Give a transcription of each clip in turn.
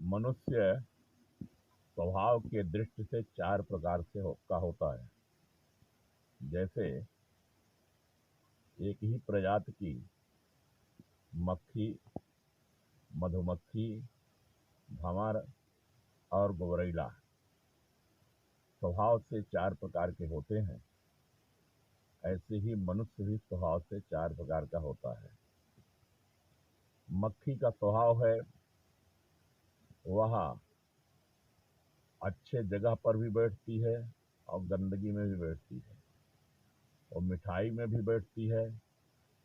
मनुष्य स्वभाव के दृष्टि से चार प्रकार से का होता है। जैसे एक ही प्रजाति की मक्खी, मधुमक्खी, भंवर और गोबरैला स्वभाव से चार प्रकार के होते हैं, ऐसे ही मनुष्य भी स्वभाव से चार प्रकार का होता है। मक्खी का स्वभाव है वह अच्छे जगह पर भी बैठती है और गंदगी में भी बैठती है, और मिठाई में भी बैठती है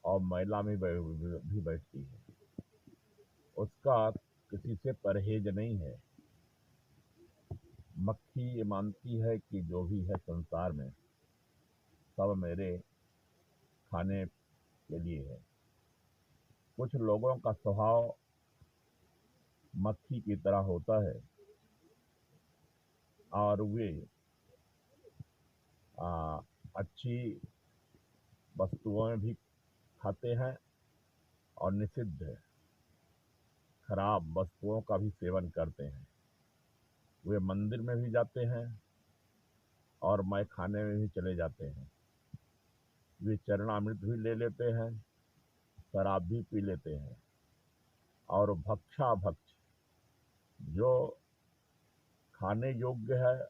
और मैला में भी बैठती है। उसका किसी से परहेज नहीं है। मक्खी ये मानती है कि जो भी है संसार में सब मेरे खाने के लिए है। कुछ लोगों का स्वभाव मक्खी की तरह होता है और वे अच्छी वस्तुएं भी खाते हैं और निषिद्ध खराब वस्तुओं का भी सेवन करते हैं। वे मंदिर में भी जाते हैं और मैं खाने में भी चले जाते हैं। वे चरणामृत भी ले लेते हैं, शराब भी पी लेते हैं, और भक्षाभक्ष जो खाने योग्य है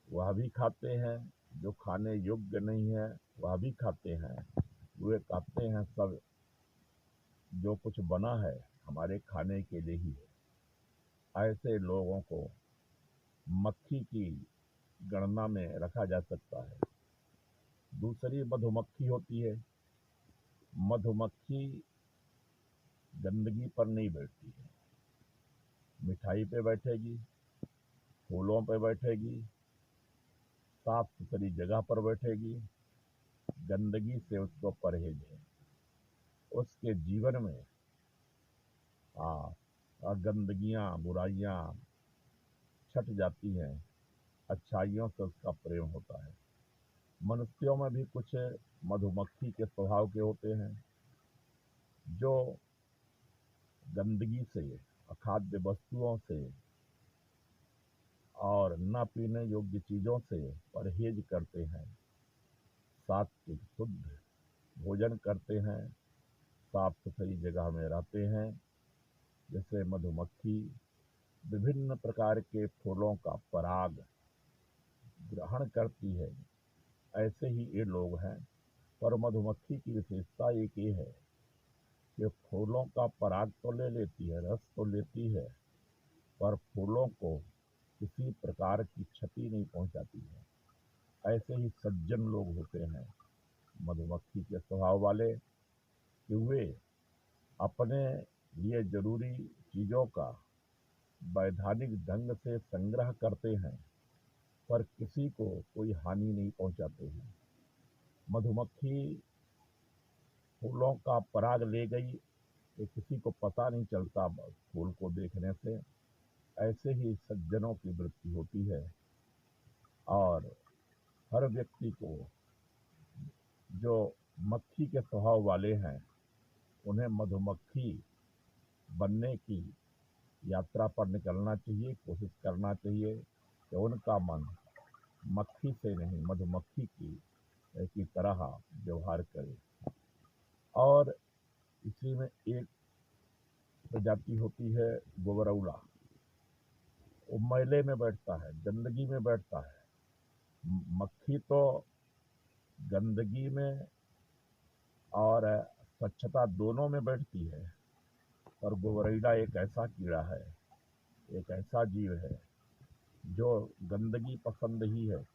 वह भी खाते हैं, जो खाने योग्य नहीं है वह भी खाते हैं। वे कहते हैं सब जो कुछ बना है हमारे खाने के लिए ही है। ऐसे लोगों को मक्खी की गणना में रखा जा सकता है। दूसरी मधुमक्खी होती है। मधुमक्खी गंदगी पर नहीं बैठती है, मिठाई पे बैठेगी, फूलों पे बैठेगी, साफ सुथरी जगह पर बैठेगी। गंदगी से उसको परहेज है। उसके जीवन में गंदगियाँ बुराइयाँ छट जाती हैं, अच्छाइयों से उसका प्रेम होता है। मनुष्यों में भी कुछ मधुमक्खी के स्वभाव के होते हैं जो गंदगी से, अखाद्य वस्तुओं से और न पीने योग्य चीज़ों से परहेज करते हैं, सात्विक शुद्ध भोजन करते हैं, साफ सुथरी जगह में रहते हैं। जैसे मधुमक्खी विभिन्न प्रकार के फूलों का पराग ग्रहण करती है, ऐसे ही ये लोग हैं। पर मधुमक्खी की विशेषता एक ये है कि फूलों का पराग तो ले लेती है, रस तो लेती है, पर फूलों को किसी प्रकार की क्षति नहीं पहुंचाती है। ऐसे ही सज्जन लोग होते हैं मधुमक्खी के स्वभाव वाले कि वे अपने लिए जरूरी चीज़ों का वैधानिक ढंग से संग्रह करते हैं, पर किसी को कोई हानि नहीं पहुंचाते हैं। मधुमक्खी फूलों का पराग ले गई कि किसी को पता नहीं चलता फूल को देखने से। ऐसे ही सज्जनों की वृत्ति होती है, और हर व्यक्ति को जो मक्खी के स्वभाव वाले हैं उन्हें मधुमक्खी बनने की यात्रा पर निकलना चाहिए। कोशिश करना चाहिए कि उनका मन मक्खी से नहीं मधुमक्खी की तरह व्यवहार करे। और इसी में एक प्रजाति होती है गोबरौला। वो मैले में बैठता है, गंदगी में बैठता है। मक्खी तो गंदगी में और स्वच्छता दोनों में बैठती है, और गोबरैला एक ऐसा कीड़ा है, एक ऐसा जीव है जो गंदगी पसंद ही है,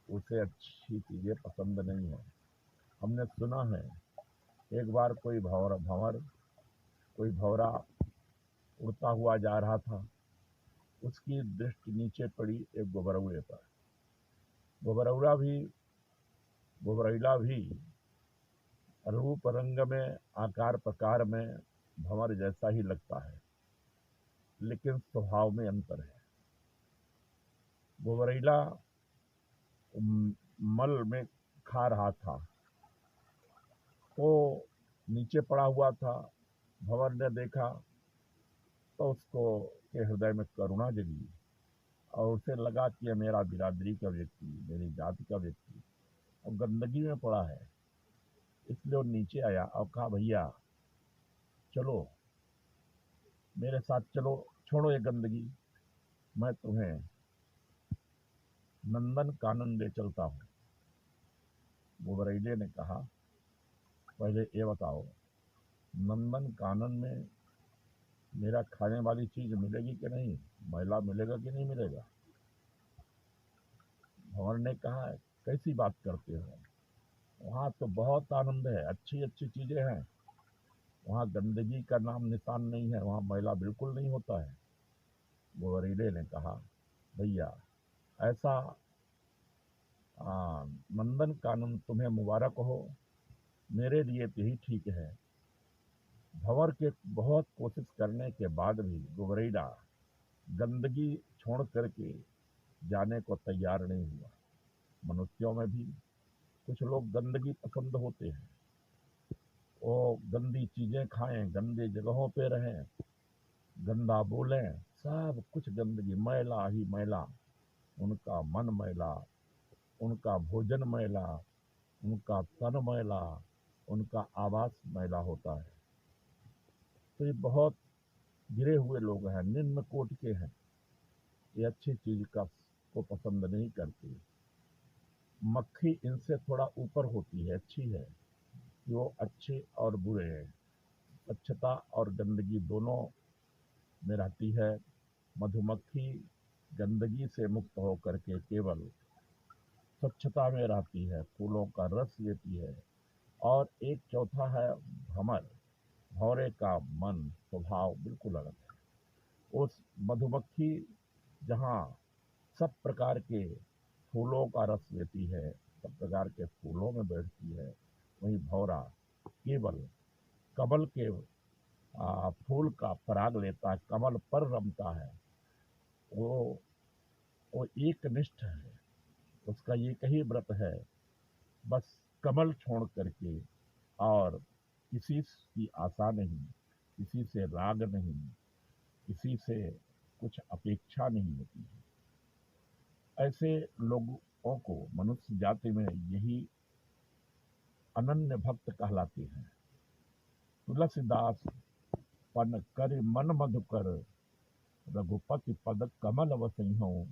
उसे अच्छी चीज़ें पसंद नहीं है। हमने सुना है एक बार कोई भंवरा उड़ता हुआ जा रहा था। उसकी दृष्टि नीचे पड़ी एक गोबरौले पर। गोबरैला भी रूप रंग में, आकार प्रकार में भंवर जैसा ही लगता है, लेकिन स्वभाव में अंतर है। गोबरैला मल में खा रहा था, तो नीचे पड़ा हुआ था। भंवर ने देखा तो उसको के हृदय में करुणा जगी और उसे लगा कि यह मेरा बिरादरी का व्यक्ति, मेरी जाति का व्यक्ति और गंदगी में पड़ा है। इसलिए वो नीचे आया और कहा, भैया चलो मेरे साथ चलो, छोड़ो ये गंदगी, मैं तुम्हें नंदन कानन ले चलता हूँ। गोबरैले ने कहा, पहले ये बताओ, नंदन कानन में मेरा खाने वाली चीज मिलेगी कि नहीं, मैला मिलेगा कि नहीं मिलेगा? भंवर ने कहा, कैसी बात करते हो, वहाँ तो बहुत आनंद है, अच्छी अच्छी चीजें हैं, वहाँ गंदगी का नाम निशान नहीं है, वहाँ मैला बिल्कुल नहीं होता है। गोबरैले ने कहा, भैया ऐसा नंदन कानन तुम्हें मुबारक हो, मेरे लिए तो यही ठीक है। भंवर के बहुत कोशिश करने के बाद भी गोबरैला गंदगी छोड़ करके जाने को तैयार नहीं हुआ। मनुष्यों में भी कुछ लोग गंदगी पसंद होते हैं, वो गंदी चीजें खाएं, गंदे जगहों पे रहें, गंदा बोलें, सब कुछ गंदगी, मैला ही मैला, उनका मन मैला, उनका भोजन मैला, उनका तन मैला, उनका आवास मैला होता है। तो ये बहुत गिरे हुए लोग हैं, निम्न कोटि के हैं, ये अच्छी चीज का को पसंद नहीं करती। मक्खी इनसे थोड़ा ऊपर होती है, अच्छी है कि वो अच्छे और बुरे हैं, स्वच्छता और गंदगी दोनों में रहती है। मधुमक्खी गंदगी से मुक्त होकर के केवल स्वच्छता में रहती है, फूलों का रस लेती है। और एक चौथा है भंवर, भौरे का मन स्वभाव बिल्कुल अलग है। उस मधुमक्खी जहाँ सब प्रकार के फूलों का रस लेती है, सब प्रकार के फूलों में बैठती है, वहीं भौरा केवल कमल के फूल का पराग लेता है, कमल पर रमता है। वो वो एक निष्ठ है, उसका एक ही व्रत है, बस कमल छोड़ करके, और किसी की आशा नहीं, किसी से राग नहीं, किसी से कुछ अपेक्षा नहीं होती है। ऐसे लोगों को मनुष्य जाति में यही अनन्य भक्त कहलाते हैं। तुलसीदास पन कर मन मधुकर, रघुपति पद कमल वसइहु।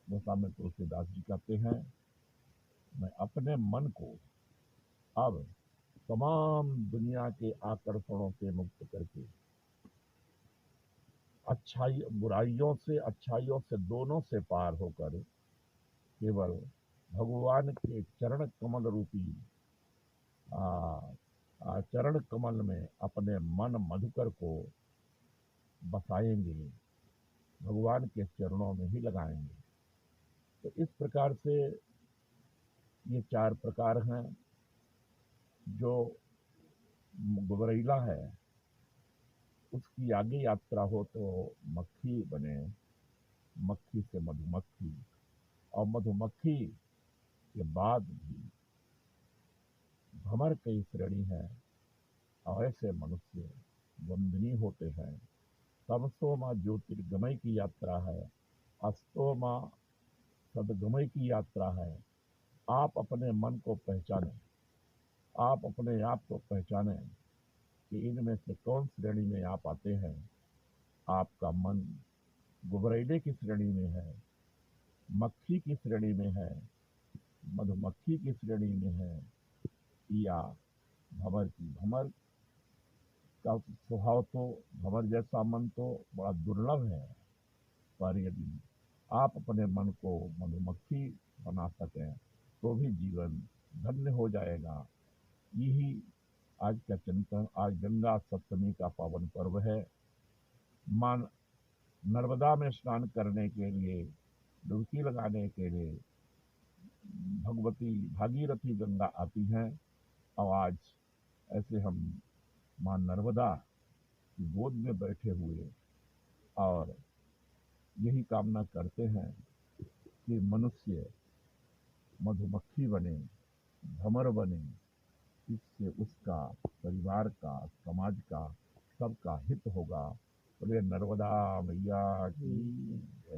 जैसा में तुलसीदास जी कहते हैं, मैं अपने मन को अब तमाम दुनिया के आकर्षणों से मुक्त करके, अच्छाई बुराइयों से अच्छाइयों से दोनों से पार होकर केवल भगवान के चरण कमल रूपी चरण कमल में अपने मन मधुकर को बसाएंगे, भगवान के चरणों में ही लगाएंगे। तो इस प्रकार से ये चार प्रकार हैं। जो गोबरैला है, उसकी आगे यात्रा हो तो मक्खी बने, मक्खी से मधुमक्खी, और मधुमक्खी के बाद भी भंवर कई श्रेणी है, और ऐसे मनुष्य वंदनीय होते हैं। तमसो माँ ज्योतिर्गमय की यात्रा है, अस्तो माँ सदगमय की यात्रा है। आप अपने मन को पहचानें, आप अपने आप को पहचानें कि इनमें से कौन श्रेणी में आप आते हैं। आपका मन गुबरैले की श्रेणी में है, मक्खी की श्रेणी में है, मधुमक्खी की श्रेणी में है, या भंवर की। भंवर का स्वभाव तो, भंवर जैसा मन तो बड़ा दुर्लभ है, पर यदि आप अपने मन को मधुमक्खी बना सकें तो भी जीवन धन्य हो जाएगा। यही आज का चिंतन। आज गंगा सप्तमी का पावन पर्व है। मां नर्मदा में स्नान करने के लिए, डुबकी लगाने के लिए भगवती भागीरथी गंगा आती हैं, और आज ऐसे हम मां नर्मदा की गोद में बैठे हुए और यही कामना करते हैं कि मनुष्य मधुमक्खी बने, भंवर बने, इससे उसका, परिवार का, समाज का, सबका हित होगा। बोले नर्मदा मैया की जय।